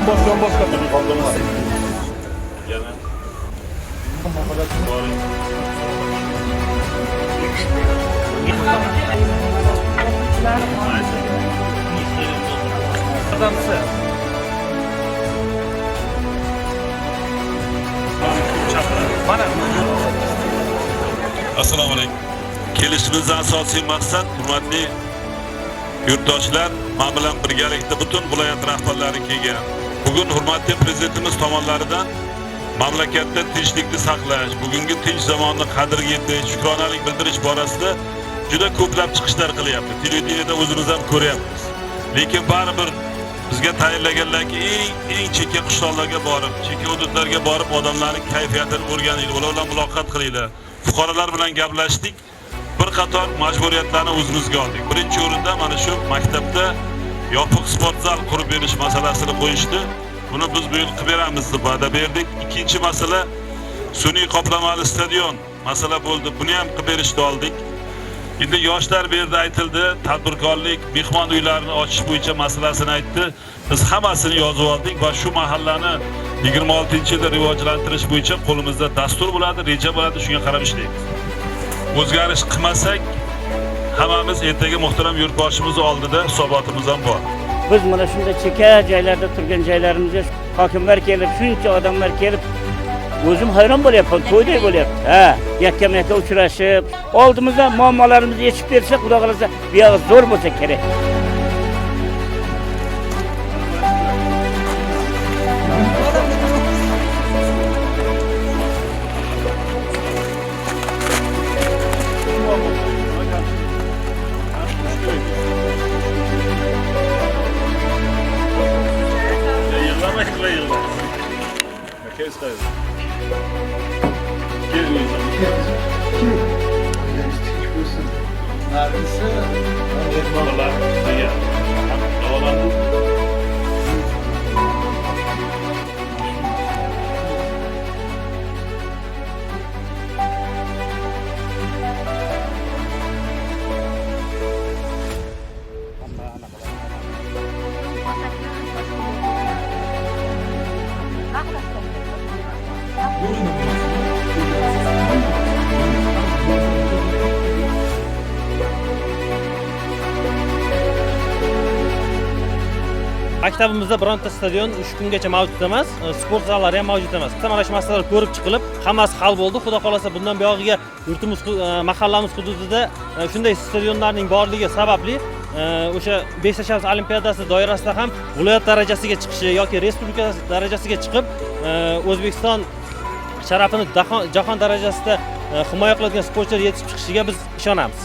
Yonboz kapı. Yana. Assalomu alaykum. Kelishimizning asosiy maqsad hurmatli yurtdoshlar, men bilan birgalikda butun viloyat rahbarlari kelgan. Bugun hurmatli prezidentimiz tomonidan mamlakatda tinchlikni saqlash, bugungi tinch zamonni qadriga yetish, shukronalik bildirish borasida juda ko'plab chiqishlar qilyapti. Televideniyada o'zimiz ham ko'ryapmiz. Lekin baribir bizga tayinlaganlarki eng chekka qishloqlarga borib, chekka hududlarga borib odamlarning kayfiyatini o'rganaylik, ular bilan muloqot qilaylik. Fuqarolar bilan gaplashdik. Bir qator majburiyatlarni o'zimizga oldik. Birinchi o'rinda mana shu maktabda yopiq sport zal qurib berish masalasini qo'yishdi. Buni biz bu yil qilib beramiz deb va'da berdik. Ikkinchi masala sun'iy qoplamali stadion masala bo'ldi. Buni ham qilib berishni oldik. Endi yoshlar bu yerda aytildi, tadbirkorlik, mehmon uylarini ochish bo'yicha masalasini aytdi. Biz hammasini yozib oldik va shu mahallani 26-yilda rivojlantirish bo'yicha qo'limizda dastur bo'ladi, reja bo'ladi, shunga qarab ishlaymiz. O'zgarish qilmasak, hammamiz ertaga muhtaram yurtboshimiz oldida hisobotimiz ham bor. Biz mana shunday chekka joylarda turgan joylarimizga hokimlar kelib, shuncha odamlar kelib, o'zim hayron bo'lyapman, to'yday bo'lyapti. Ha, yakkama-yakka uchrashib, oldimizda muammolarimizni yechib bersa, xudo xolasa, bu yog'i zo'r bo'lsa kerak. Maktabimizda bironta stadion 3 kungacha mavjud emas, sport zallari ham mavjud emas. Mana shu masalalar ko'rib chiqilib, hammasi hal bo'ldi. Xudo xolasa bundan buyog'iga yurtimiz, mahallamiz hududida shunday stadionlarning borligi sababli o'sha Beshtashavs olimpiadasi doirasida ham viloyat darajasiga chiqishi yoki respublika darajasiga chiqib, O'zbekiston sharafini jahon darajasida himoya qiladigan sportchilar yetishib chiqishiga biz ishonamiz.